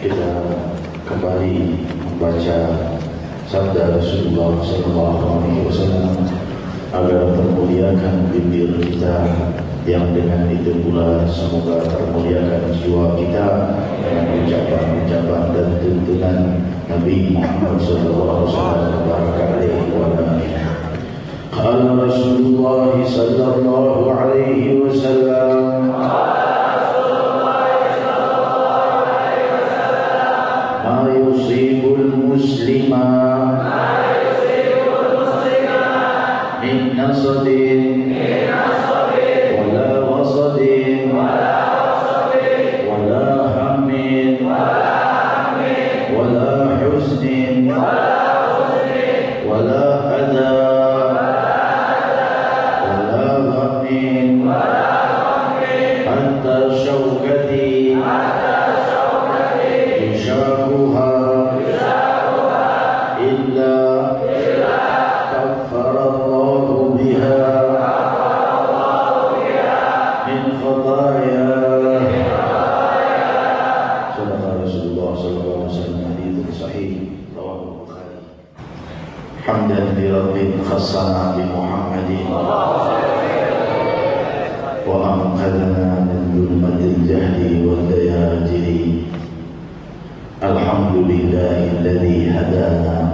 Kita kembali membaca sabda Rasulullah SAW agar termuliakan bibir kita, yang dengan itu pula semoga termuliakan jiwa kita dengan ucapan-ucapan dan tuntunan Nabi Muhammad SAW. Qala Rasulullah sallallahu alaihi wasallam, ma yusibul muslima min nasabin wala wasadin wala hammin wala huznin wala adha wala ghammin hatta syawkati yushakuha illa kaffarallahu biha min khataya. Sadaqah Rasulullah sallallahu alaihi wasallam. Hadits sahih rawahu Bukhari. Hamdan li rabbin khassana bi Muhammadin wa anqadana min dhulmatil jahli wal dayajiri. Alhamdulillahi alladhi hadana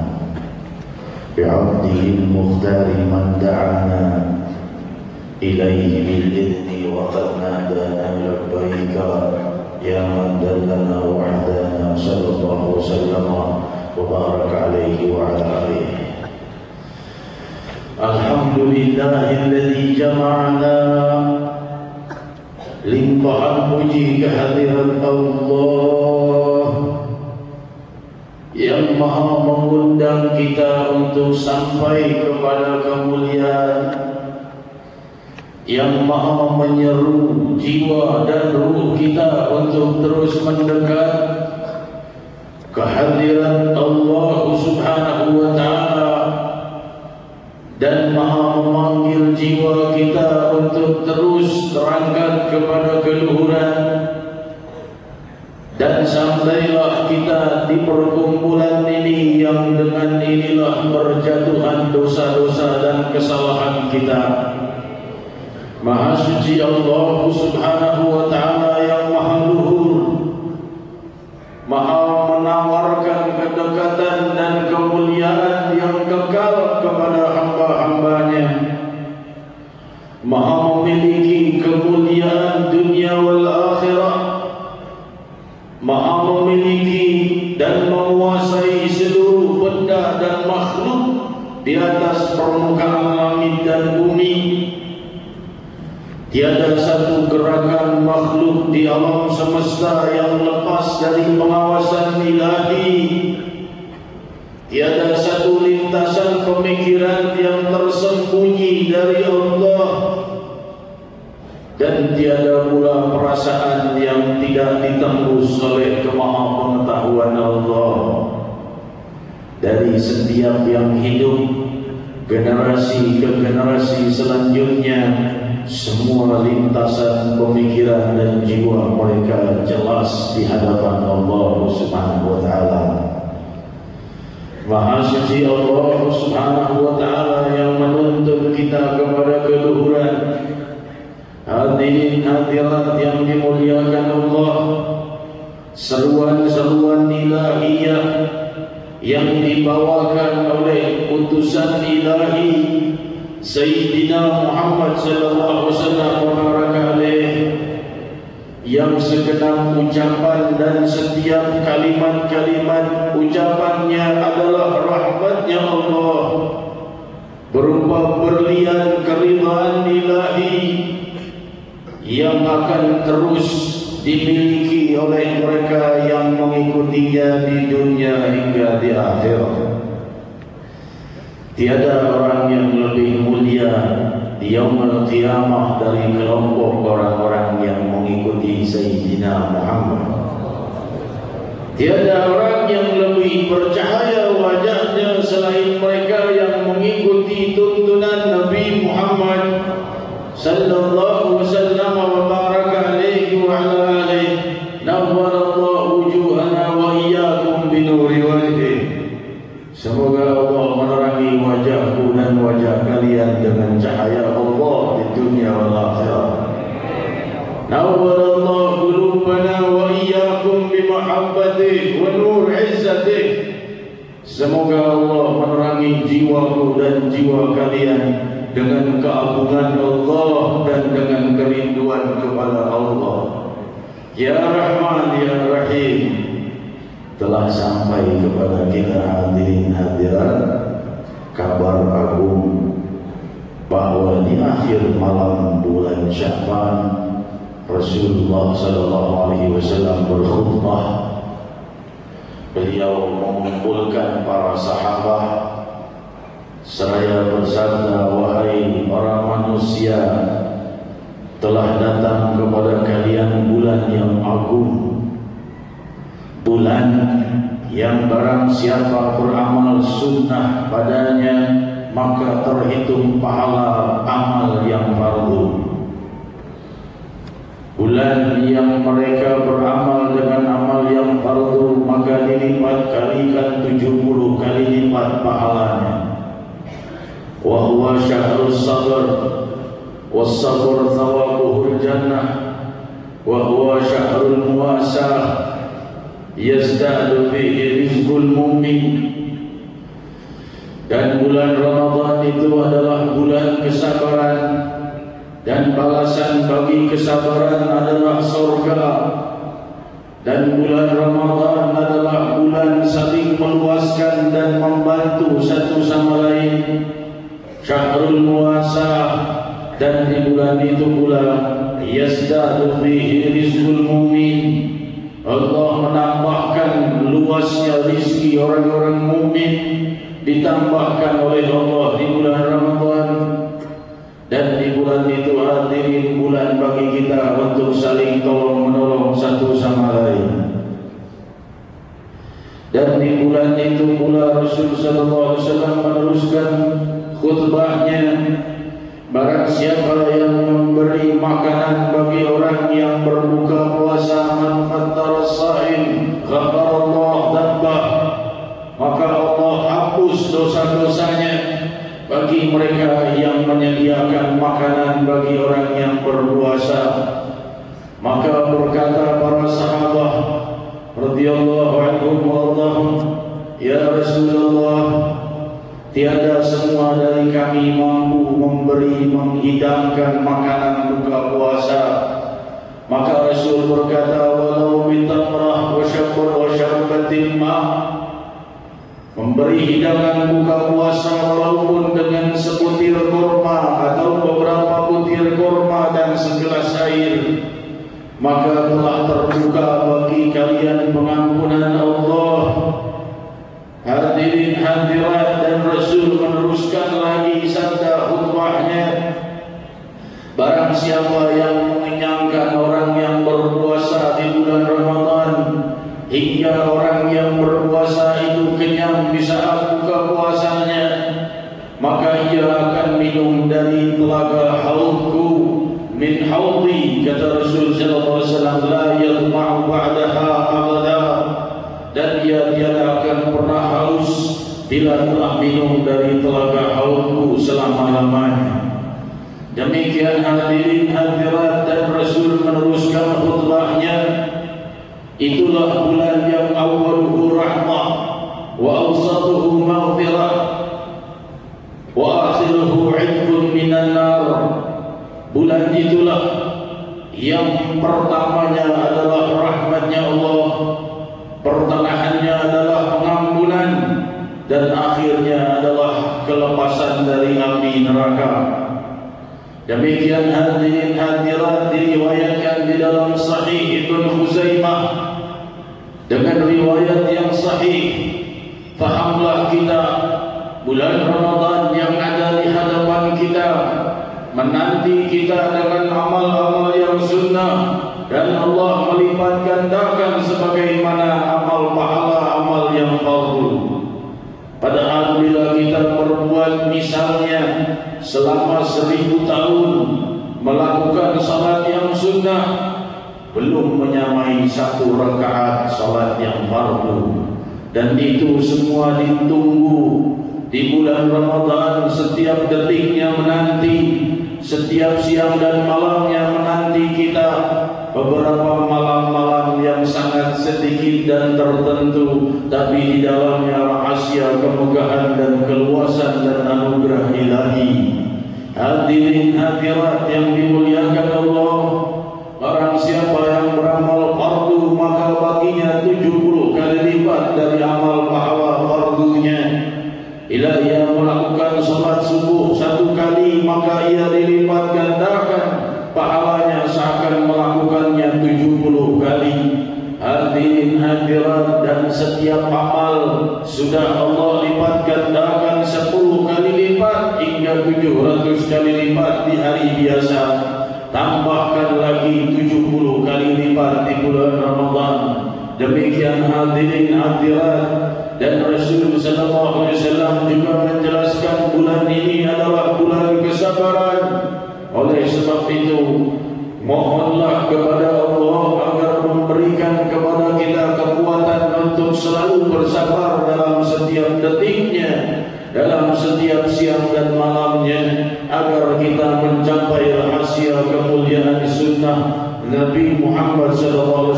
bi'abdihi al-mukhtari man da'ana ilayhi bil-idhni wa qad nadana labbaika ya man dallana wa hadana. Sallallahu wasallama wa baraka alaihi wa ala alihi. Alhamdulillahi alladhi jama'ana, limpahan puji kehadiran Allah yang maha mengundang kita untuk sampai kepada kemuliaan, yang maha menyeru jiwa dan ruh kita untuk terus mendekat kehadiran Allah Subhanahu wa ta'ala, dan maha memanggil jiwa kita untuk terus terangkat kepada keluhuran. Dan sampailah kita di perkumpulan ini yang dengan inilah berjatuhan dosa-dosa dan kesalahan kita. Maha suci Allah Subhanahu wa ta'ala yang maha luhur, maha menawarkan kedekatan dan kemuliaan yang kekal kepada hamba-hambanya, maha memiliki kemuliaan dunia wal akhirah, maha memiliki dan menguasai seluruh benda dan makhluk di atas permukaan langit dan bumi. Tiada satu gerakan makhluk di alam semesta yang lepas dari pengawasan ilahi. Tiada satu lintasan pemikiran yang tersembunyi dari Allah, dan tiada pula perasaan yang tidak ditembus oleh kemaha-pengetahuan Allah. Dari setiap yang hidup, generasi ke generasi selanjutnya, semua lintasan pemikiran dan jiwa mereka jelas di hadapan Allah Subhanahu wa ta'ala. Maha suci Allah Subhanahu wa ta'ala yang menuntun kita kepada keluhuran. Hadirin hadirat yang dimuliakan Allah, seruan-seruan ilahiyah yang dibawakan oleh utusan ilahi Sayyidina Muhammad sallallahu alaihi wasallam, yang segenap ucapan dan setiap kalimat-kalimat ucapannya adalah rahmatnya Allah, berupa berlian keridhaan ilahi yang akan terus dimiliki oleh mereka yang mengikutinya di dunia hingga di akhirat. Tiada orang yang lebih mulia di yaumul qiyamah dari kelompok orang-orang yang mengikuti Sayyidina Muhammad. Tiada orang yang lebih bercahaya wajahnya selain mereka yang mengikuti tuntunan Nabi Muhammad sallallahu wasallam wa baraka alaihi wa ala alihi. Nawwara Semoga Allah menerangi jiwaku dan jiwa kalian dengan keagungan Allah dan dengan kerinduan kepada Allah. Ya Rahman Ya Rahim. Telah sampai kepada kita hadirin hadirat kabar agung bahwa di akhir malam bulan Sya'ban Rasulullah SAW berkhutbah. Beliau mengumpulkan para sahabat seraya bersabda, wahai para manusia, telah datang kepada kalian bulan yang agung, bulan yang barang siapa beramal sunnah padanya maka terhitung pahala amal yang fardu. Bulan yang mereka beramal dengan amal yang fardu maka dilipat kalikan 70 kali lipat pahalanya. Wa huwa syahrus sabr was sabr thawabuhul jannah wa huwa syahrul muwasah yazdadu fihi rizqul mu'min. Dan bulan Ramadan itu adalah bulan kesabaran, dan balasan bagi kesabaran adalah surga. Dan bulan Ramadan adalah bulan saling meluaskan dan membantu satu sama lain, syahrul muwasah. Dan di bulan itu pula yazdadu fihi rizqul mu'min, Allah menambahkan luasnya rizki orang-orang mukmin, ditambahkan oleh Allah di bulan Ramadan. Dan di bulan itu hadirin bulan bagi kita untuk saling tolong menolong satu sama lain. Dan di bulan itu pula Rasul sallallahu alaihi wasallam meneruskan khutbahnya, barang siapa yang memberi makanan bagi orang yang berbuka puasa, man fattara as-sha'im ghafarallahu dzambah, maka Allah hapus dosa-dosanya bagi mereka yang menyediakan makanan bagi orang yang berpuasa. Maka berkata para sahabat radhiyallahu anhum wardahum, ya Rasulullah, tiada semua dari kami mampu memberi menghidangkan makanan buka puasa. Maka Rasul berkata, walau bitamrah wa syafur wa syarbatin ma, memberi hidangan buka puasa walaupun dengan sebutir kurma atau beberapa butir kurma dan segelas air, maka telah terbuka bagi kalian pengampunan Allah. Hadirin hadirat, dan Rasul meneruskan lagi sabda khutbahnya, barang siapa yang mengenyangkan orang yang berpuasa di bulan Ramadan hingga orang yang berpuasa itu kenyang di saat buka puasanya, maka ia akan minum dari telaga haudku min haudi, kata Rasul sallallahu alaihi wasallam, la yadma'u ba'daha abada, dan ia tiada akan pernah haus bila telah minum dari telaga haudku selama-lamanya. Demikian hadirin hadirat, dan Rasul meneruskan khutbahnya, itulah bulan yang awaluhu rahmah wa awsatuhu maghfirah wa akhiruhu 'idqun minan nar. Bulan itulah yang pertamanya adalah rahmatnya Allah, pertengahannya adalah pengampunan, dan akhirnya adalah kelepasan dari api neraka. Demikian hadirin hadirat, diriwayatkan di dalam Sahih Ibnu Khuzaimah dengan riwayat yang sahih. Fahamlah kita bulan Ramadan yang ada di hadapan kita, menanti kita dengan amal-amal yang sunnah, dan Allah melipat gandakan sebagaimana amal pahala amal yang fardu. Padahal bila kita berbuat misalnya selama 1000 tahun melakukan salat yang sunnah, belum menyamai 1 rakaat salat yang fardu. Dan itu semua ditunggu di bulan Ramadan, setiap detiknya menanti, setiap siang dan malamnya menanti kita. Beberapa malam-malam yang sangat sedikit dan tertentu, tapi di dalamnya rahasia kemegahan dan keluasan dan anugerah ilahi. Hadirin hadirat yang dimuliakan Allah, barang siapa yang beramal fardu maka baginya 70 kali lipat dari amal pahala fardunya. Bila ia melakukan salat subuh 1 kali maka ia dilipat gandakan pahalanya seakan melakukannya 70 kali. Hadirin hadirat, dan setiap amal sudah Allah lipat gandakan 10 kali lipat hingga 700 kali lipat di hari biasa. Tambahkan lagi 70 kali lipat di bulan Ramadan. Demikian hadirin hadirat, dan Rasulullah SAW juga menjelaskan bulan ini adalah bulan kesabaran. Oleh sebab itu, mohonlah kepada Allah agar memberikan kepada kita kekuatan untuk selalu bersabar dalam setiap detiknya, dalam setiap siang dan malamnya, agar kita mencapai rahasia kemuliaan sunnah Nabi Muhammad SAW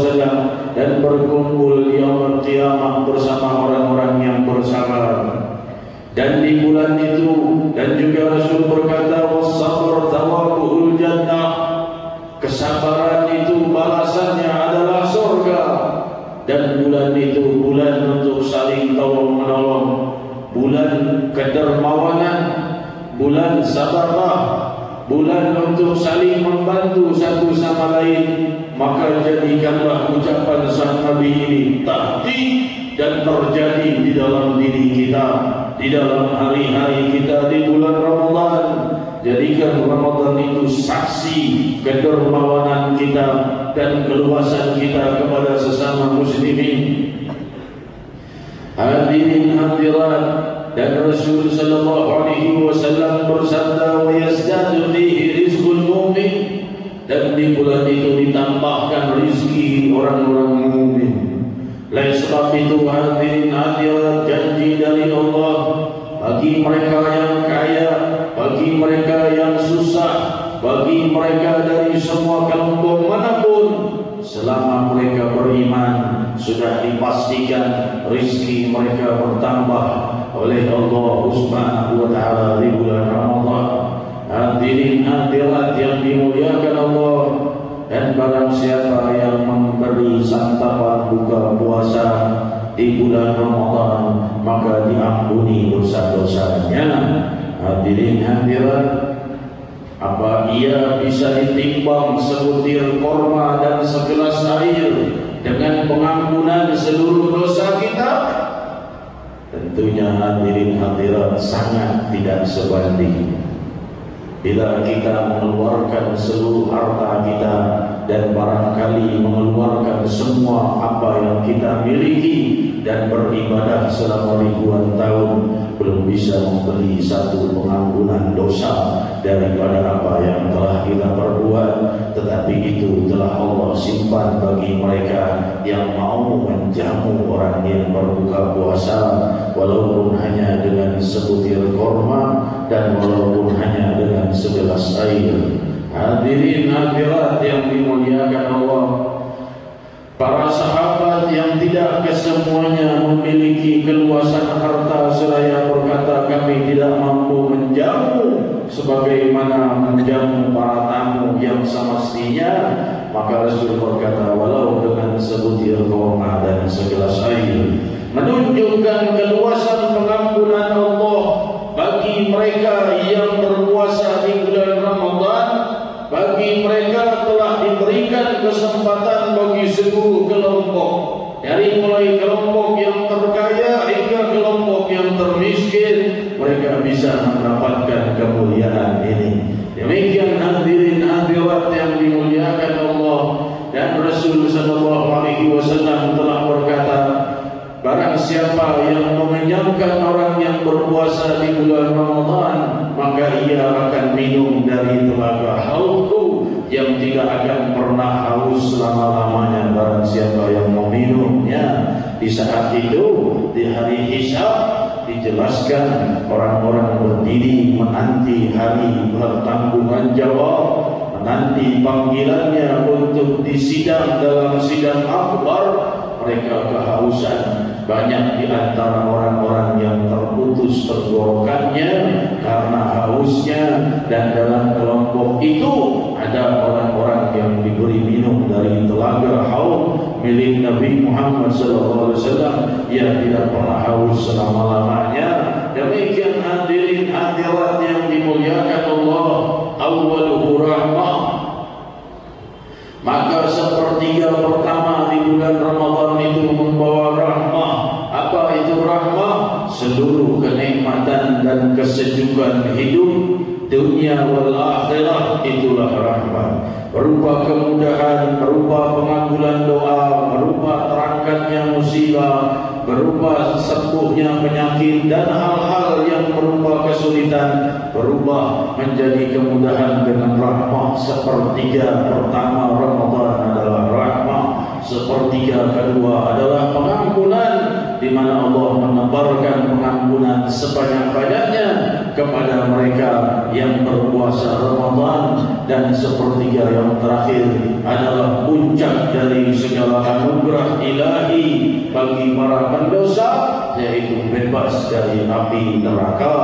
dan berkumpul di yaumul qiyamah bersama orang-orang yang bersabar. Dan di bulan itu, dan juga Rasul berkata, was-sabr thawabuhul jannah, kesabaran itu balasannya adalah surga. Dan bulan itu bulan untuk saling tolong menolong, bulan kedermawanan, bulan sabarlah, bulan untuk saling membantu satu sama lain. Maka jadikanlah ucapan sang Nabi ini tahqiq dan terjadi di dalam diri kita, di dalam hari-hari kita di bulan Ramadan. Jadikan Ramadan itu saksi kedermawanan kita dan keluasan kita kepada sesama muslimin. Hadirin hadirat, dan Rasul sallallahu alaihi wasallam bersabda, wa yazdadu fihi rizqul mu'min, dan di bulan itu ditambahkan rizki orang-orang mukmin. Oleh sebab itu hadirin hadirat, janji dari Allah bagi mereka yang kaya, bagi mereka yang susah, bagi mereka dari semua kelompok manapun, selama mereka beriman, sudah dipastikan rizki mereka bertambah oleh Allah Subhanahu wa ta'ala di bulan Ramadan. Hadirin hadirat yang dimuliakan Allah, dan barang siapa yang memberi santapan buka puasa di bulan Ramadan maka diampuni dosa-dosanya. Hadirin hadirat, apa ia bisa ditimbang sebutir korma dan segelas air dengan pengampunan seluruh dosa kita? Tentunya hadirin hadirat sangat tidak sebanding. Bila kita mengeluarkan seluruh harta kita dan barangkali mengeluarkan semua apa yang kita miliki dan beribadah selama ribuan tahun, belum bisa membeli satu pengampunan dosa daripada apa yang telah kita perbuat. Tetapi itu telah Allah simpan bagi mereka yang mau menjamu orang yang berbuka puasa, walaupun hanya dengan sebutir korma dan walaupun hanya dengan segelas air. Hadirin hadirat yang dimuliakan Allah, para sahabat yang tidak kesemuanya memiliki keluasan harta seraya berkata, kami tidak mampu menjamu sebagaimana menjamu para tamu yang semestinya. Maka Rasul berkata, walau dengan sebutir korma dan segelas air, menunjukkan keluasan pengampunan Allah bagi mereka yang berpuasa di bulan Ramadan. Bagi mereka telah diberikan kesempatan bagi seluruh kelompok, dari mulai kelompok yang terkaya hingga kelompok yang termiskin, mereka bisa mendapatkan kemuliaan ini. Demikian hadirin hadirat yang dimuliakan Allah, dan Rasul sallallahu alaihi wasallam telah berkata, barang siapa yang mengenyangkan orang yang berpuasa di bulan Ramadan, maka ia akan minum dari telaga haudku yang tidak akan pernah haus selama-lamanya. Barang siapa yang meminumnya, di saat itu di hari hisab dijelaskan orang-orang berdiri menanti hari bertanggungan jawab. menanti panggilannya untuk disidang dalam sidang akbar, mereka kehausan. Banyak di antara orang-orang yang terputus tenggorokannya karena hausnya, dan dalam kelompok itu ada orang-orang yang diberi minum dari telaga haud milik Nabi Muhammad SAW yang tidak pernah haus selama-lamanya. Demikian hadirin hadirat yang dimuliakan Allah, awwaluhu rahmah. Maka sepertiga pertama di bulan Ramadan itu membawa rahmah. Apa itu rahmah? Seluruh kenikmatan dan kesejukan hidup dunia wal akhirah, itulah rahmah. Berupa kemudahan, berupa pengabulan doa, berupa terangkatnya musibah, berupa sembuhnya penyakit, dan hal-hal yang berupa kesulitan berubah menjadi kemudahan dengan rahmah. Sepertiga pertama Ramadan adalah rahmah, sepertiga kedua adalah pengampunan, di mana Allah menebarkan pengampunan sebanyak-banyaknya kepada mereka yang berpuasa Ramadan, dan sepertiga yang terakhir adalah puncak dari segala anugerah ilahi bagi para pendosa, yaitu bebas dari api neraka,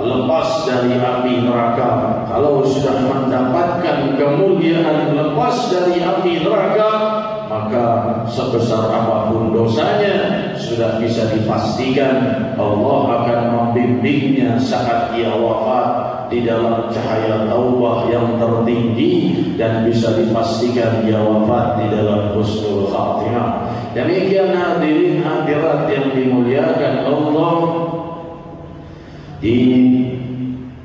lepas dari api neraka. Kalau sudah mendapatkan kemuliaan lepas dari api neraka, maka sebesar apapun dosanya sudah bisa dipastikan Allah akan membimbingnya saat ia wafat di dalam cahaya taubah yang tertinggi, dan bisa dipastikan dia wafat di dalam husnul khatimah. Demikian hadirin hadirat yang dimuliakan Allah, di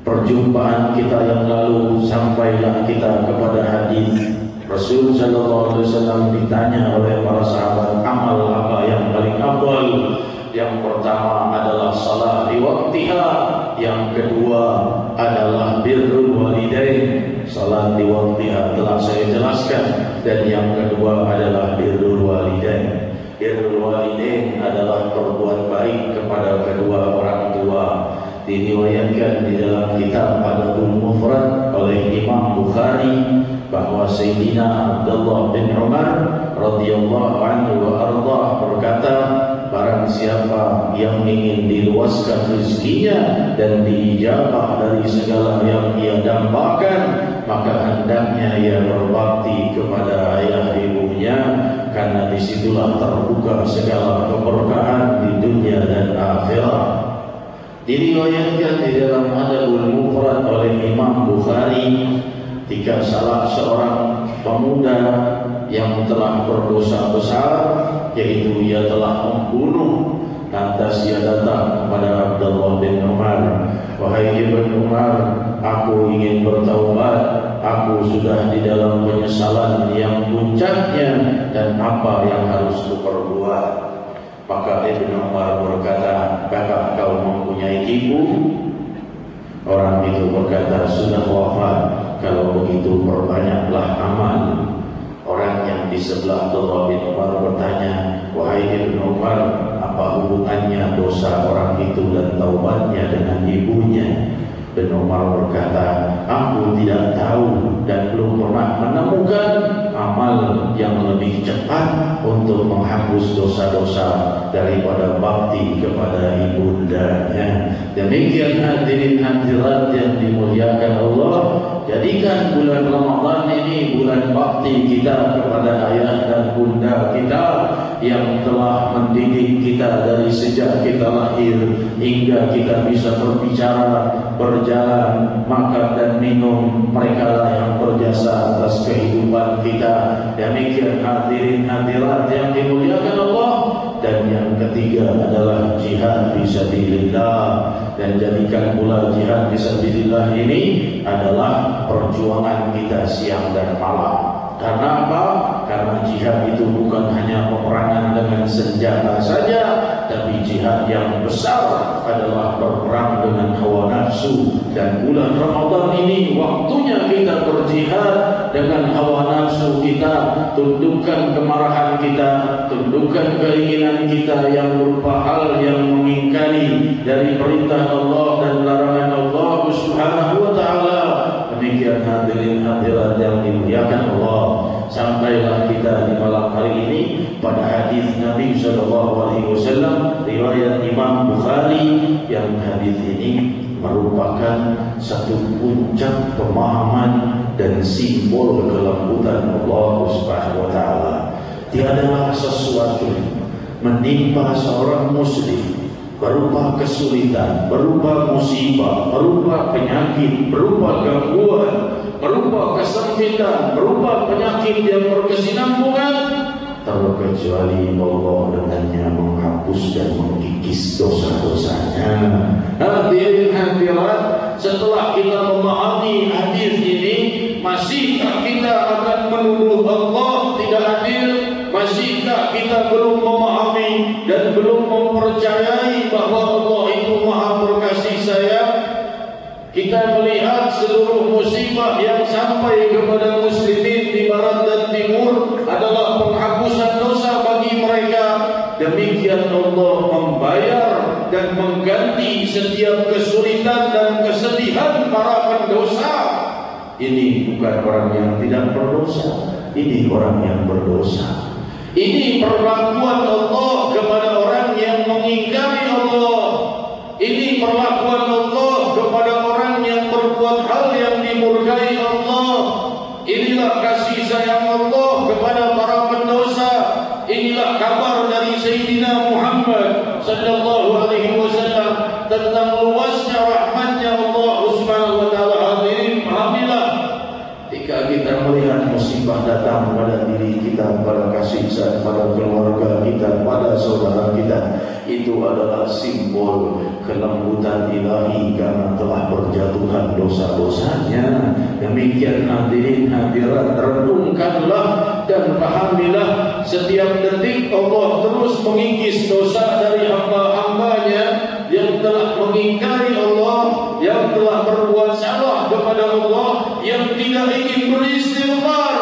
perjumpaan kita yang lalu sampailah kita kepada hadis Rasul sallallahu alaihi wasallam ditanya oleh para sahabat, amal apa yang paling afdal? Yang pertama adalah salat di waktiha, yang kedua adalah birrul walidain. Salat di waktiha telah saya jelaskan, dan yang kedua adalah birrul walidain. Birrul walidain adalah perbuat baik kepada kedua orang tua. Diriwayatkan di dalam kitab Adabul Mufrad oleh Imam Bukhari bahwa Sayyidina Abdullah bin Umar radhiyallahu anhu wa ardhah berkata, barang siapa yang ingin diluaskan rezekinya dan diijabah dari segala yang ia dambakan, maka hendaknya ia berbakti kepada ayah ibunya, karena disitulah terbuka segala keberkahan di dunia dan akhirat. Diriwayatkan di dalam Adabul Mufrad oleh Imam Bukhari, jika salah seorang pemuda yang telah berdosa besar, yaitu ia telah membunuh, lantas ia datang kepada Abdullah bin Umar, wahai Ibn Umar, aku ingin bertaubat, aku sudah di dalam penyesalan yang puncaknya, dan apa yang harus kuperbuat? Maka Ibn Umar berkata, apakah kau mempunyai ibu? Orang itu berkata, sudah wafat. Kalau begitu perbanyaklah amal. Orang yang di sebelah Abdullah bin Umar bertanya, wahai Ibn Umar, apa hubungannya dosa orang itu dan taubatnya dengan ibunya? Ibn Umar berkata, aku tidak tahu dan belum pernah menemukan amal yang lebih cepat untuk menghapus dosa-dosa daripada bakti kepada ibundanya. Demikian hadirin hadirat yang dimuliakan Allah, jadikan bulan Ramadan ini bulan bakti kita kepada ayah dan bunda kita yang telah mendidik kita dari sejak kita lahir hingga kita bisa berbicara, berjalan, makan dan minum. Mereka lah yang berjasa atas kehidupan kita. Demikian hadirin hadirat yang dimuliakan Allah. Dan yang ketiga adalah jihad fisabilillah, dan jadikan pula jihad fisabilillah ini adalah perjuangan kita siang dan malam. Karena apa? Karena jihad itu bukan hanya peperangan dengan senjata saja, tapi jihad yang besar adalah berperang dengan hawa nafsu. Dan bulan Ramadan ini waktunya kita berjihad dengan hawa nafsu kita, tundukkan kemarahan kita, tundukkan keinginan kita yang berupa hal yang mengingkari dari perintah Allah dan larangan Allah Subhanahu wa taala. Demikian hadirin hadirat yang dimuliakan Allah, sampailah kita di malam hari ini pada hadis Nabi SAW riwayat Imam Bukhari, yang hadis ini merupakan satu puncak pemahaman dan simbol kelembutan Allah Subhanahu wa taala. Tiadalah sesuatu menimpa seorang muslim berupa kesulitan, berupa musibah, berupa penyakit, berupa gangguan, berupa kesempitan, berupa penyakit yang berkesinambungan, terkecuali Allah dengannya menghapus dan mengikis dosa-dosanya. Hadirin hadirat, setelah kita memahami hadis ini, masihkah kita akan menuduh Allah tidak adil? Masihkah kita belum memahami dan belum mempercayai bahwa Allah itu Maha berkasih sayang? Kita melihat seluruh musibah yang sampai kepada muslimin di barat dan timur adalah penghapusan dosa bagi mereka. Demikian Allah membayar dan mengganti setiap kesulitan dan kesedihan para pendosa. Ini bukan orang yang tidak berdosa, ini orang yang berdosa. Ini perlakuan Allah kepada orang yang mengingkari Allah. Ini perlakuan Allah kepada orang yang berbuat hal yang dimurkai Allah. Inilah kasih sayang Allah kepada para pendosa. Inilah kabar dari Sayyidina Muhammad sallallahu alaihi wasallam tentang luasnya rahmatnya Allah Subhanahu wa taala. Hadirin, pahamilah, ketika kita melihat musibah datang pada diri kita, pada kasih sayang, pada keluarga kita, pada saudara kita, itu adalah simbol kelembutan ilahi karena telah berjatuhan dosa-dosanya. Demikian hadirin hadirat, renungkanlah dan pahamilah, setiap detik Allah terus mengikis dosa dari hamba-hambanya yang telah mengingkari Allah, yang telah berbuat salah kepada Allah, yang tidak ingin beristighfar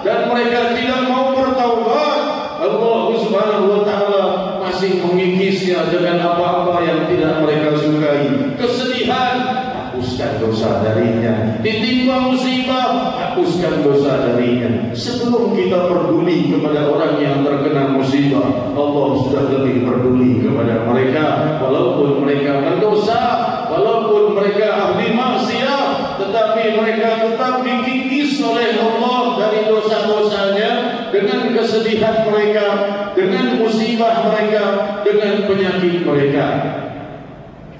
dan mereka tidak mau bertaubat. Allah Subhanahu wa taala masih mengikisnya dengan apa-apa yang tidak mereka sukai. Kesedihan, hapuskan dosa darinya. Ditimpa musibah, hapuskan dosa darinya. Sebelum kita peduli kepada orang yang terkena musibah, Allah sudah lebih peduli kepada mereka. Walaupun mereka berdosa, walaupun mereka ahli maksiat, tetapi mereka tetap dikikis oleh Allah dari dosa-dosanya, dengan kesedihan mereka, dengan musibah mereka, dengan penyakit mereka.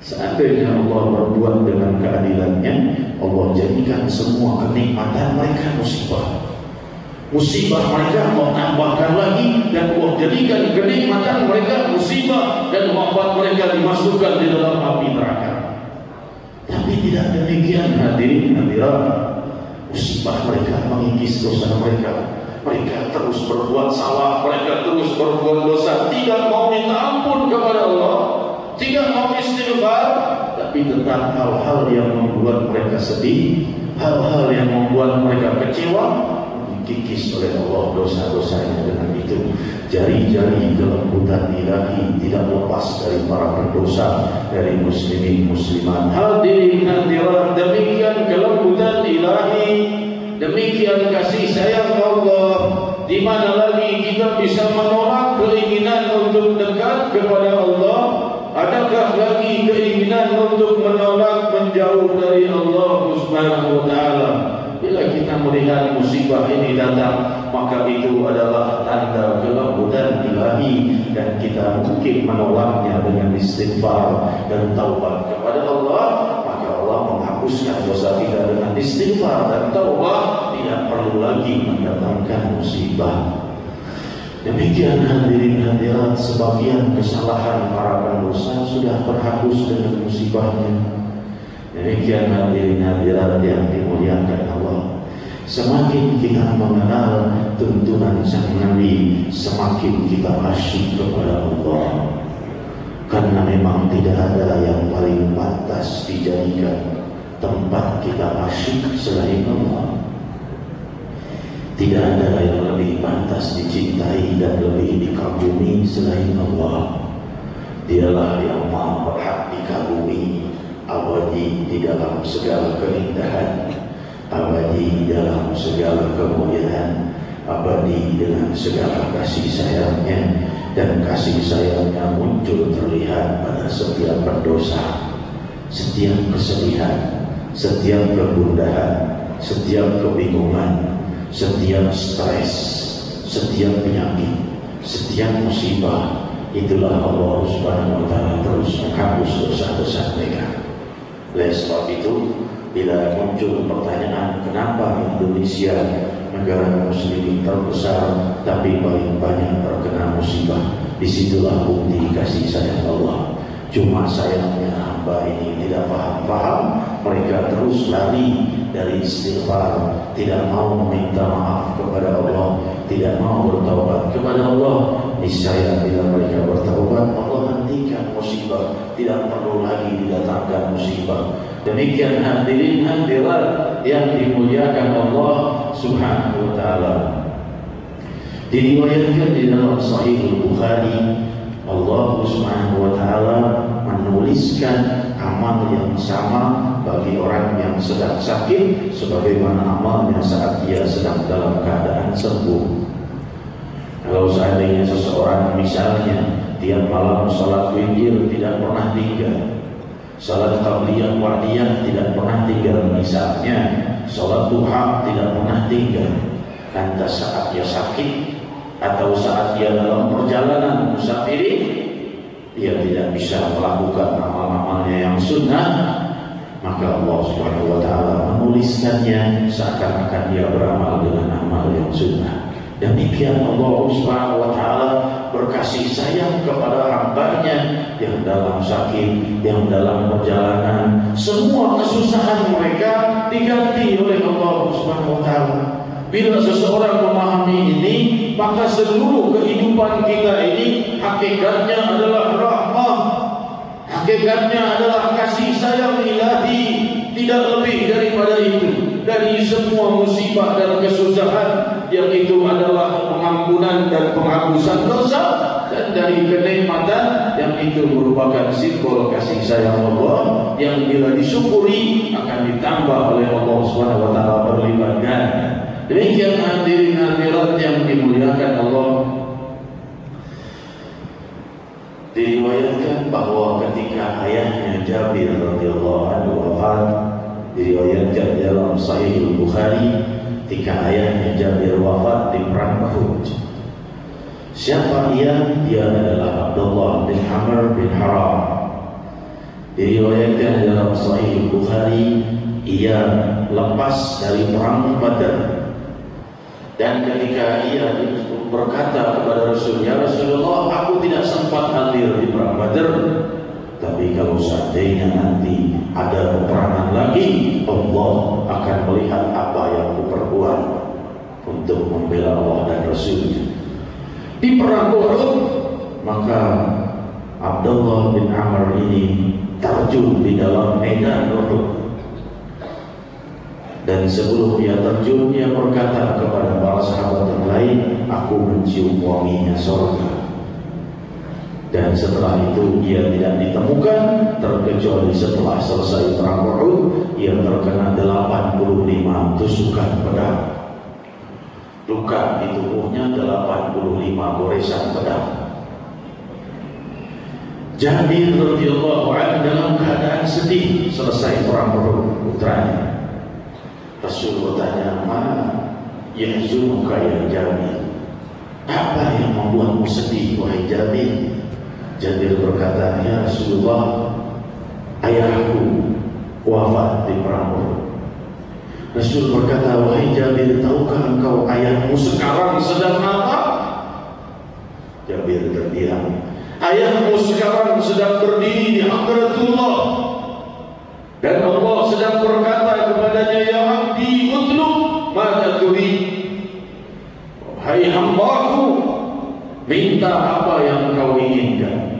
Seandainya Allah berbuat dengan keadilannya, Allah jadikan semua kenikmatan mereka musibah. Musibah mereka Allah tambahkan lagi, dan Allah jadikan kenikmatan mereka musibah, dan wafat mereka dimasukkan di dalam api neraka. Tapi tidak demikian hadirin hadirat. Musibah mereka mengikis dosa mereka. Mereka terus berbuat salah, mereka terus berbuat dosa, tidak mau minta ampun kepada Allah, tidak mau istighfar, tapi tetap hal-hal yang membuat mereka sedih, hal-hal yang membuat mereka kecewa, dikikis oleh Allah dosa-dosanya. Dengan itu jari-jari kelembutan ilahi tidak lepas dari para pendosa, dari muslimin muslimat. Hadirin hadirat, demikian kelembutan ilahi, demikian kasih sayang Allah. Di mana lagi kita bisa menolak keinginan untuk dekat kepada Allah? Adakah lagi keinginan untuk menolak menjauh dari Allah Subhanahu wa taala? Bila kita melihat musibah ini datang, maka itu adalah tanda kelembutan ilahi, dan kita mungkin menolaknya dengan istighfar dan taubat kepada Allah. Maka Allah menghapuskan dosa kita dengan istighfar dan taubat, tidak perlu lagi mendatangkan musibah. Demikian hadirin hadirat, sebagian kesalahan para pendosa sudah terhapus dengan musibahnya. Demikian hadirin hadirat yang dimuliakan Allah. Semakin kita mengenal tuntunan Sang Nabi, semakin kita asyik kepada Allah. Karena memang tidak ada yang paling pantas dijadikan tempat kita asyik selain Allah. Tidak ada yang lebih pantas dicintai dan lebih dikagumi selain Allah. Dialah yang maha berhak dikagumi, abadi di dalam segala keindahan. abadi dalam segala kemuliaan, abadi dengan segala kasih sayangnya, dan kasih sayangnya muncul terlihat pada setiap pendosa, setiap kesedihan, setiap kegundahan, setiap kebingungan, setiap stres, setiap penyakit, setiap musibah. Itulah Allah Subhanahu wa Ta'ala terus menghapus dosa-dosa mereka. Oleh sebab itu, bila muncul pertanyaan kenapa Indonesia negara muslim terbesar tapi paling banyak terkena musibah, disitulah bukti kasih sayang Allah. Cuma sayangnya hamba ini tidak paham-paham, mereka terus lari dari istighfar, tidak mau meminta maaf kepada Allah, tidak mau bertaubat kepada Allah. Niscaya bila mereka bertaubat, Allah hentikan musibah, tidak perlu lagi didatangkan musibah. Demikian hadirin hadirat yang dimuliakan Allah Subhanahu wa Ta'ala. Diriwayatkan di dalam Sahih Bukhari, Allah Subhanahu wa Ta'ala menuliskan amal yang sama bagi orang yang sedang sakit sebagaimana amalnya saat dia sedang dalam keadaan sembuh. Kalau seandainya seseorang misalnya tiap malam salat witir tidak pernah tinggal, salat qabliyah wa'diyah tidak pernah tinggal, misalnya salat duha tidak pernah tinggal, lantas saat dia sakit atau saat dia dalam perjalanan musafiri, dia tidak bisa melakukan amal-amalnya yang sunnah, maka Allah Subhanahu wa Ta'ala menuliskannya seakan-akan dia beramal dengan amal yang sunnah. Demikian Allah Subhanahu wa Ta'ala berkasih sayang kepada hambanya yang dalam sakit, yang dalam perjalanan. Semua kesusahan mereka diganti oleh Allah Subhanahu wa Ta'ala. Bila seseorang memahami ini, maka seluruh kehidupan kita ini hakikatnya adalah rahmah, hakikatnya adalah kasih sayang ilahi, tidak lebih daripada itu. Dari semua musibah dan kesusahan, yang itu adalah pengampunan dan penghapusan dosa, dan dari kenikmatan yang itu merupakan simbol kasih sayang Allah yang bila disyukuri akan ditambah oleh Allah Subhanahu wa Ta'ala berlipat ganda. Demikian hadirin hadirat yang dimuliakan Allah. Diriwayatkan bahwa ketika ayahnya Jabir radhiyallahu anhu wafat, diriwayatkan dalam Sahih Bukhari, ketika ayahnya Jabir wafat di perang Uhud. Siapa ia? Dia adalah Abdullah bin Amr bin Haram. Diriwayatkan dalam Sahih Bukhari, ia lepas dari perang Badar. Dan ketika ia berkata kepada Rasul, "Ya Rasulullah, aku tidak sempat hadir di perang Badar, tapi kalau seandainya nanti ada peperangan lagi, Allah akan melihat apa yang kuperbuat untuk membela Allah dan Rasul-Nya." Di perang Uhud, maka Abdullah bin Amr ini terjun di dalam medan Uhud. Dan sebelum dia terjun, dia berkata kepada para sahabat yang lain, "Aku mencium wanginya surga." Dan setelah itu dia tidak ditemukan, terkecuali setelah selesai perang Uhud, ia terkena 85 tusukan pedang. Luka di tubuhnya 85 goresan pedang. Jabir radhiyallahu anhu dalam keadaan sedih selesai perang Uhud putranya. Rasul bertanya, "Mana yahzunuka ya Jabir? Apa yang membuatmu sedih wahai Jabir?" Jabir berkata, "Ya Rasulullah, ayahku wafat di perang Uhud." Rasul berkata, "Wahai Jabir, tahukah engkau ayahmu sekarang sedang apa?" Jabir terdiam. "Ayahmu sekarang sedang berdiri di Hadratullah, dan Allah sedang berkata kepadanya, 'Ya abdi, utlub ma turid.' Hai hambaku, minta apa yang kau inginkan."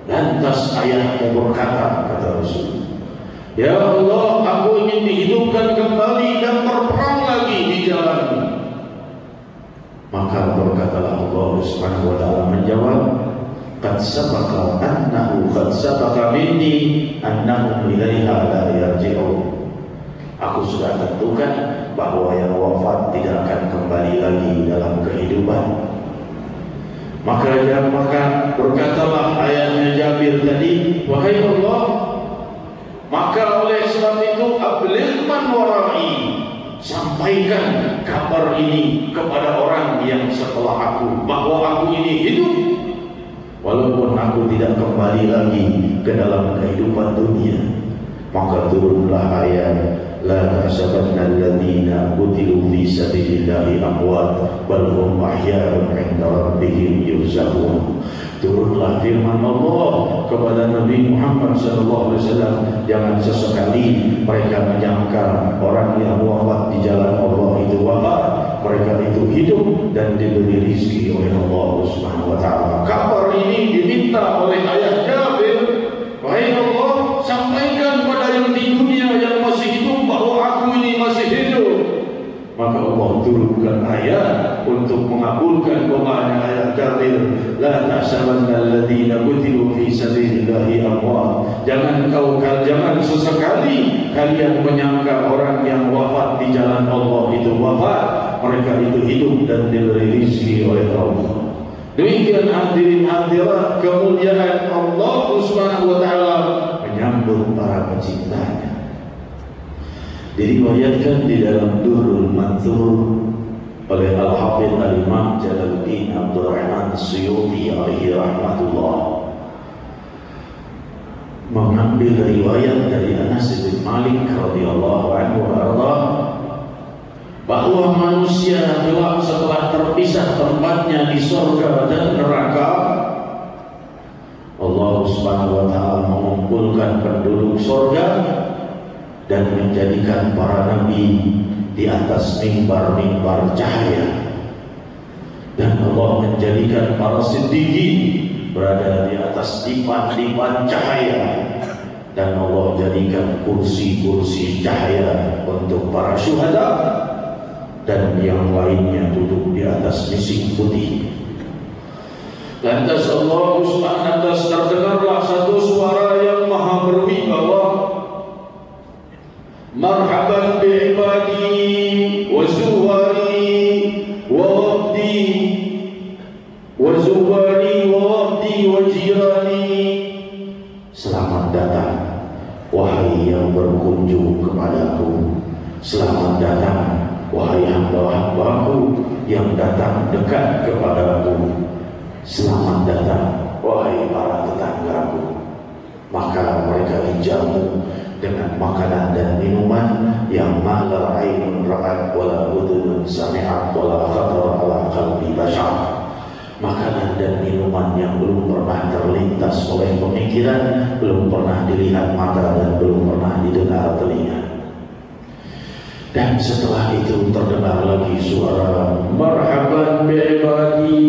Lantas ayahmu berkata, kata Rasul, "Ya Allah, aku ingin dihidupkan kembali dan berperang lagi di jalan-Mu." Maka berkatalah Allah Subhanahu wa Ta'ala menjawab, "Qad sabaqa minni annahum ilaiha la yarji'un." Aku sudah tentukan bahwa yang wafat tidak akan kembali lagi dalam kehidupan. Maka berkatalah ayahnya Jabir tadi, wahai Allah, maka oleh sebab itu abligh man warai, sampaikan kabar ini kepada orang yang setelah aku, bahwa aku ini hidup walaupun aku tidak kembali lagi ke dalam kehidupan dunia. Maka turunlah ayat, la tahsabanna alladziina qutilu fi sabilillahi amwat bal hum ahya'un 'inda rabbihim yurzaqun. Turunlah firman Allah kepada Nabi Muhammad SAW, jangan sesekali mereka menyangka orang yang wafat di jalan Allah itu wafat, mereka itu hidup dan diberi rizki oleh Allah Subhanahu wa taala. Kabar ini diminta oleh ayah Jabir, wahai Allah, sampaikan pada yang di dunia yang masih hidup bahwa aku ini masih hidup. Maka Allah turunkan ayat untuk mengabulkan doanya ayat Jabir, la tahsabanna alladziina qutilu fi sabilillahi amwat. Jangan sesekali kalian menyangka orang yang wafat di jalan Allah itu wafat, mereka itu hidup dan diberi rezeki oleh Allah. Demikian hadirin hadirat kemuliaan Allah Subhanahu wa taala menyambut para pencintanya. Diriwayatkan di dalam Durrul Manthur oleh Al-Hafidz Al-Imam Jalaluddin Abdul Rahman As-Suyuti alaihi rahmatullah, mengambil riwayat dari Anas bin Malik radhiyallahu anhu arda, bahwa manusia kelak setelah terpisah tempatnya di surga dan neraka, Allah Subhanahu wa taala mengumpulkan penduduk surga dan menjadikan para nabi di atas mimbar-mimbar cahaya, dan Allah menjadikan para siddiqin berada di atas dipan-dipan cahaya, dan Allah jadikan kursi-kursi cahaya untuk para syuhada, dan yang lainnya duduk di atas misik putih. Lantas Allah Subhanahu wa taala terdengarlah satu suara yang maha berwibawa, marhaban bi ibadi wa zuwari wa wabdi wa zuwari wa wabdi wa jirani. Selamat datang wahai yang berkunjung kepadaku, selamat datang wahai hamba-hambaku yang datang dekat kepadaku, selamat datang wahai para tetanggaku. Maka mereka dijamu dengan makanan dan minuman yang ma la ainun ra'at wala udhunun sami'at wala khatara ala qalbi bashar. Makanan dan minuman yang belum pernah terlintas oleh pemikiran, belum pernah dilihat mata, dan belum pernah didengar telinga. Dan setelah itu terdengar lagi suara marhaban bi'ibadi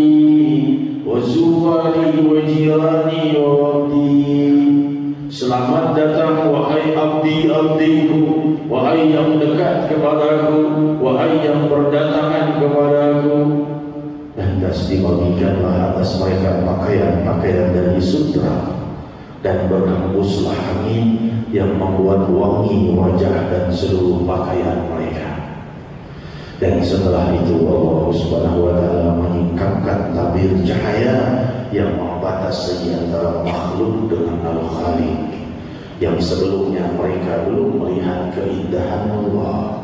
wa zuwari wa jirani wa wabdi. Selamat datang wahai abdi-abdiku, wahai yang dekat kepadaku, wahai yang berdatangan kepadaku. Lantas dibagikanlah atas mereka pakaian-pakaian dari sutra, dan berhembuslah angin yang membuat wangi wajah dan seluruh pakaian mereka. Dan setelah itu Allah Subhanahu wa taala menyingkapkan tabir cahaya yang membatasi antara makhluk dengan Al-Khaliq, yang sebelumnya mereka belum melihat keindahan Allah.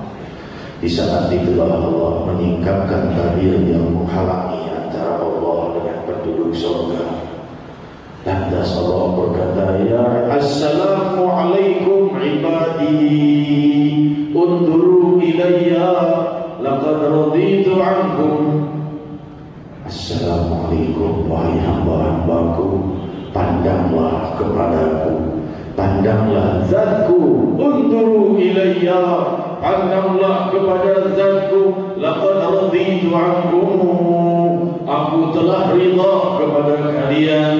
Di saat itulah Allah menyingkapkan tabir yang menghalangi antara Allah dengan penduduk surga. Lantas Allah berkata, ya assalamu alaikum ibadi unduru ilayya laqad raditu ankum. Assalamualaikum wahai hamba-hambaku, pandanglah kepadaku, pandanglah zatku, unduru ilayya, pandanglah kepada zatku, laqad raditu ankum, aku telah ridha kepada kalian.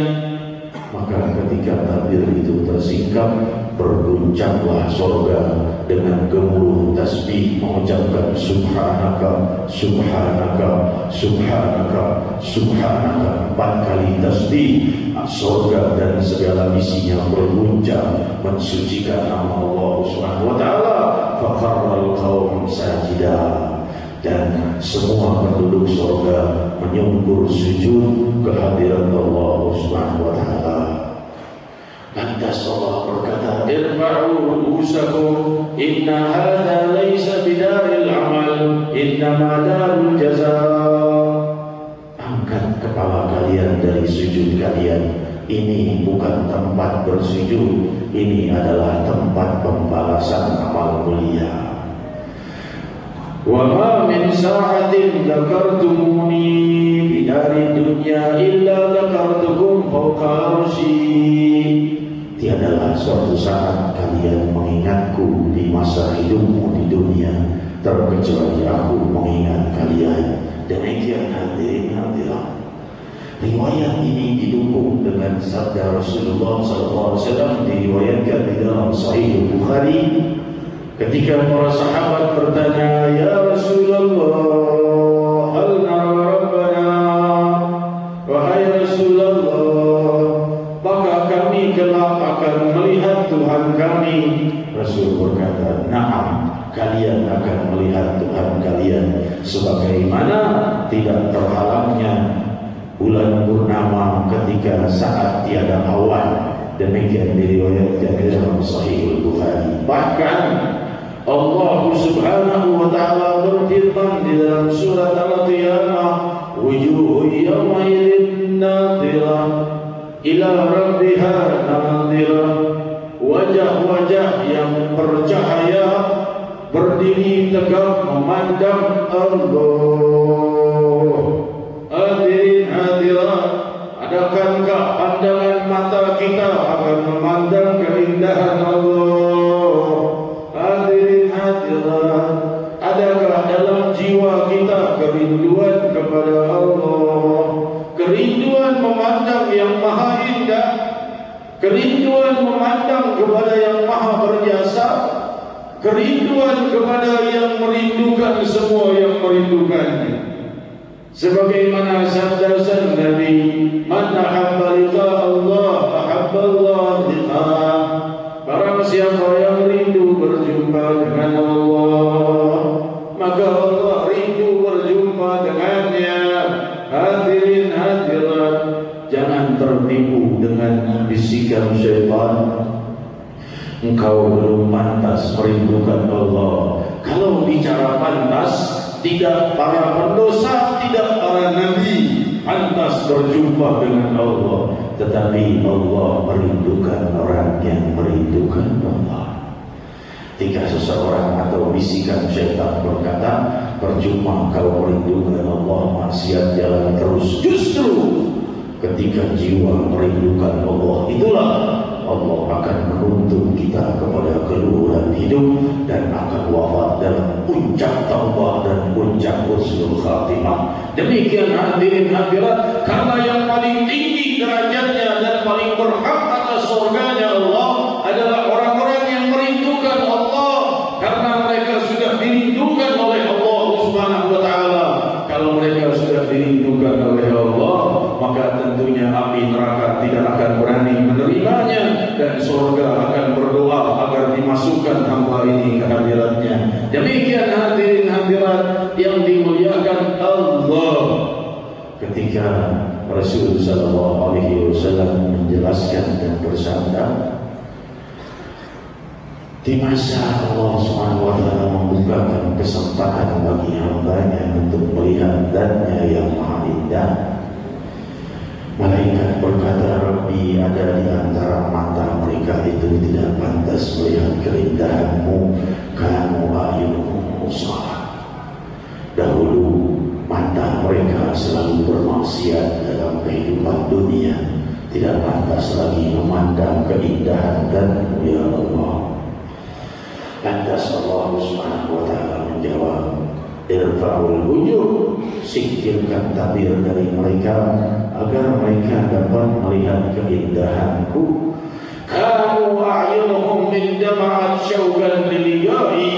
Maka ketika tabir itu tersingkap, berguncanglah surga dengan gemuruh tasbih mengucapkan subhanaka, subhanaka, subhanaka, subhanaka. 4 kali tasbih, surga dan segala isinya berguncang mensucikan nama Allah Subhanahu wa taala. fakharral qaum sajida, dan semua penduduk surga menyungkur sujud kehadiran Allah Subhanahu wa taala. Lantas Allah berkata, irfa'u ru'usakum inna hadha laysa bidaril amal innama darul jazaa. Angkat kepala kalian dari sujud kalian, ini bukan tempat bersujud, ini adalah tempat pembalasan amal mulia. Wa ma min sa'atin dzakartumuni bidari dunya illa dzakartukum fawqa arsy. Tiadalah suatu saat kalian mengingatku di masa hidupmu di dunia terkecuali aku mengingat kalian. Demikian hadirin hadirat, riwayat ini didukung dengan sabda Rasulullah SAW, diriwayatkan di dalam Sahih Bukhari, ketika para sahabat bertanya, ya Rasulullah, hal nara Rabbana, wahai Rasulullah, apakah kami kelak akan melihat Tuhan kami? Rasul berkata, na'am, kalian akan melihat Tuhan kalian, sebagaimana tidak terhalangnya bulan purnama ketika saat tiada awan. Demikian diriwayatkan dalam Sahih Bukhari. Bahkan Allah Subhanahu wa taala berfirman di dalam surat Al-Qiyamah, wujuhun yawma idzin nadhirah ila rabbiha nadhirah, wajah-wajah yang bercahaya berdiri tegak memandang Allah. Hadirin hadirat, adakah pandangan mata kita akan memandang keindahan Allah? Hadirin hadirat, adakah dalam jiwa kita kerinduan kepada Allah, kerinduan memandang yang maha indah, kerinduan memandang kepada yang maha berjasa, kerinduan kepada yang merindukan semua yang merindukannya? Sebagaimana sabda sang Nabi, man ahabba liqa Allah ahabba Allah liqa'ah. Barang siapa yang rindu berjumpa dengan Allah, maka Allah rindu berjumpa dengannya. Hadirin hadirat, jangan tertipu dengan bisikan syaitan. Engkau belum pantas merindukan Allah. Kalau bicara pantas, tidak para pendosa, tidak para nabi pantas berjumpa dengan Allah, tetapi Allah merindukan orang yang merindukan Allah. Jika seseorang atau bisikan syaitan berkata, percuma kau merindukan Allah, maksiat jalan terus. Justru ketika jiwa merindukan Allah, itulah Allah akan menuntun kita kepada keluhuran hidup dan akan wafat dalam puncak taubat dan puncak husnul khatimah. Demikian hadirin hadirat, karena yang paling tinggi derajatnya dan paling berhak atas surganya Allah adalah orang-orang yang merindukan Allah, karena mereka sudah dirindukan oleh Allah Subhanahu wa taala. Kalau mereka sudah dirindukan oleh Allah, maka tentunya api neraka tidak akan berani menerimanya, dan surga akan berdoa agar dimasukkan hamba ini ke hadiratnya. Demikian hadirin hadirat yang dimuliakan Allah. Ketika Rasul sallallahu alaihi wasallam menjelaskan dan bersabda, di masa Allah Subhanahu wa taala membukakan kesempatan bagi hambanya untuk melihat zat-Nya yang maha indah, malaikat berkata, Rabbi, ada di antara mata mereka itu tidak pantas melihat keindahanmu, kamu ayunuhum musah. Dahulu mata mereka selalu bermaksiat dalam kehidupan dunia, tidak pantas lagi memandang keindahan dan-Mu ya Allah. Lantas Allah Subhanahu wa taala menjawab, irfa'ul wujuh, singkirkan tabir dari mereka agar mereka dapat melihat keindahanku. Kamu a'yunuhum min dama'at syauqan liliyahi,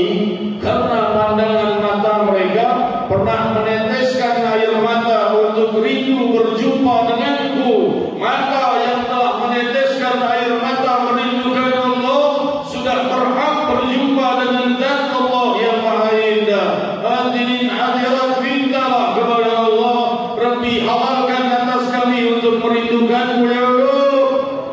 karena pandangan mata mereka pernah meneteskan air mata untuk rindu berjumpa denganku. Maka yang telah meneteskan air mata merindukan Allah sudah berhak berjumpa dengan zat betul-betul merindukanmu ya Allah.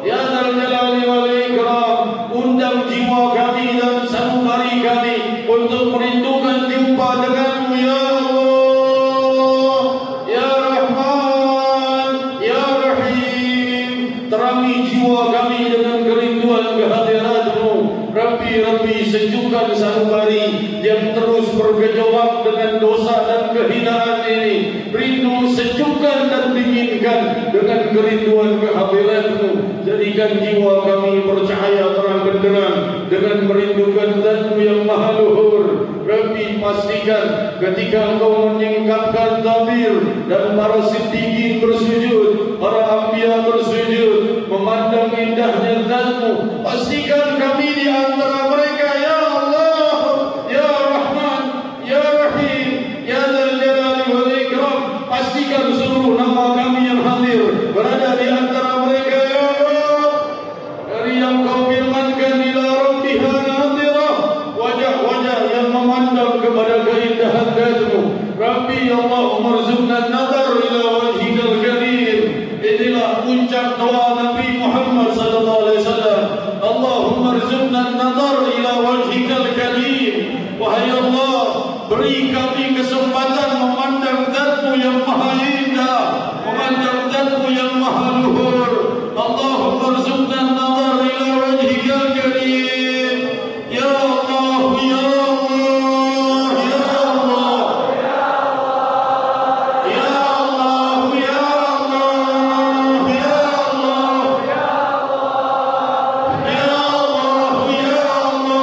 Ya Dzal Jalali wal Ikram, undang jiwa kami dan sanubari kami untuk merindukan jumpa denganmu ya Allah. Ya Rahman, Ya Rahim, terangi jiwa kami dengan kerinduan kehadiratmu. Rabbi, sejukkan sanubari yang terus bergejolak dengan dosa dan kehinaan ini. Rindu sejukkan dan dinginkan dengan kerinduan kehadiratmu. Jadikan jiwa kami bercahaya terang benderang dengan merindukan Zat-Mu yang maha luhur. Rabbi, pastikan ketika Engkau menyingkapkan tabir dan para siddiqin bersujud, para anbiya bersujud, memandang indahnya Zat-Mu, pastikan kami di antara mereka ya Allah. Ya Rahman, Ya Rahim, Ya Dzal Jalali wal Ikram, pastikan seluruh nama kami yang hadir berada di antara mereka ya Allah. Dari yang Kau firmankan, ila rabbiha nadhirah, wajah-wajah yang memandang kepada keindahan Zat-Mu. Rabbi, Allahumma rzuqna an-nadhar ila wajhikal karim. Inilah puncak doa Nabi Muhammad sallallahu alaihi wasallam. Allahumma rzuqna an-nadhar ila wajhikal karim. Wahai Allah, beri kami kesempatan memandang Zat-Mu yang maha indah, memandang Zat-Mu yang maha luhur. Allahumma rzuqna an-nadhar ila wajhikal karim. Ya Allah, ya Allah, ya Allah, ya Allah, ya Allah, ya Allah, ya Allah, ya Allah, ya Allah,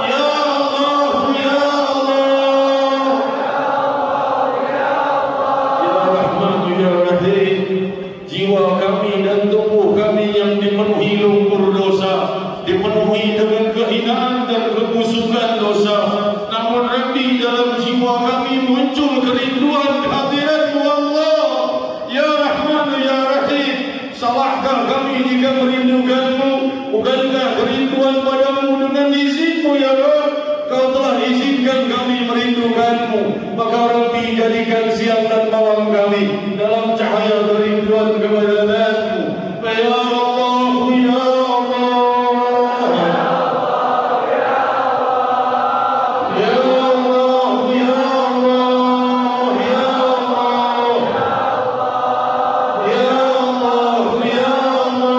ya Allah, ya Allah. Ya Rahman, Ya Rahim, jiwa kami dan tubuh kami yang dipenuhi lumpur dosa, dipenuhi dengan kehinaan dan kebusukan dosa. Namun Rabbi, dalam jiwa kami muncul kerinduan kehadirat-Mu Allah. Ya Rahman, Ya Rahim, salahkah kami jika merindukan-Mu? Bukankah kerinduan padamu dengan izin-Mu ya Rabb? Kau telah izinkan kami merindukan-Mu. Maka Rabbi, jadikan siang dan malam kami dalam cahaya kerinduan kepada Zat-Mu. Ya Allah, ya Allah, ya Allah, ya Allah, ya Allah, ya Allah, ya Allah,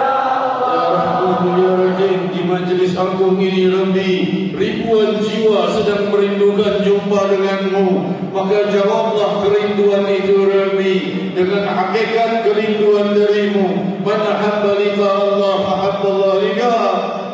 ya Rahman, Ya Rahim. Di majlis agung ini Rabbi, ribuan jiwa sedang merindukan jumpa denganmu. Maka jawablah kerinduan itu Rabbi dengan hakikat kerinduan darimu. Man ahabba liqa Allah ahabba Allah liqa.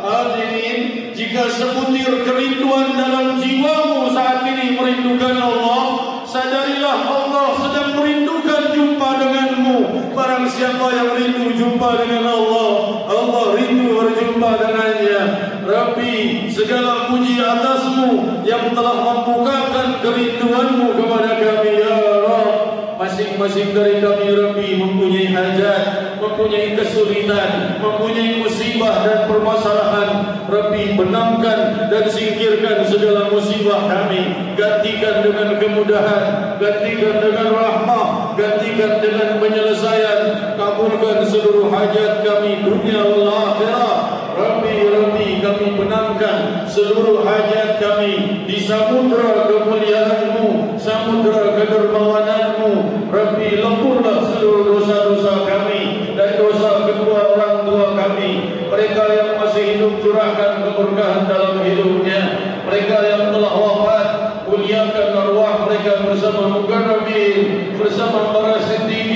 Hadirin, jika sebutir kerinduan dalam jiwamu saat ini merindukan Allah, sadarilah Allah sedang merindukan jumpa denganmu. Barang siapa yang rindu jumpa dengan Allah, Allah rindu berjumpa dengannya. Rabbi, segala puji atas-Mu yang telah membukakan kerinduan-Mu kepada kami ya Rabb. Masing-masing dari kami Rabbi mempunyai hajat, mempunyai kesulitan, mempunyai musibah dan permasalahan. Rabbi, benamkan dan singkirkan segala musibah kami. Gantikan dengan kemudahan, gantikan dengan rahmah, gantikan dengan penyelesaian. Kabulkan seluruh hajat kami dunia wal akhirah. Rabbi, kami benamkan seluruh hajat kami di samudra kemuliaan-Mu, samudra kedermawanan-Mu. Rabbi, lepurlah seluruh dosa-dosa kami dan dosa kedua orang tua kami. Mereka yang masih hidup, curahkan keberkahan dalam hidupnya. Mereka yang telah wafat, muliakan arwah mereka bersama mukarrabin, bersama para siddiqin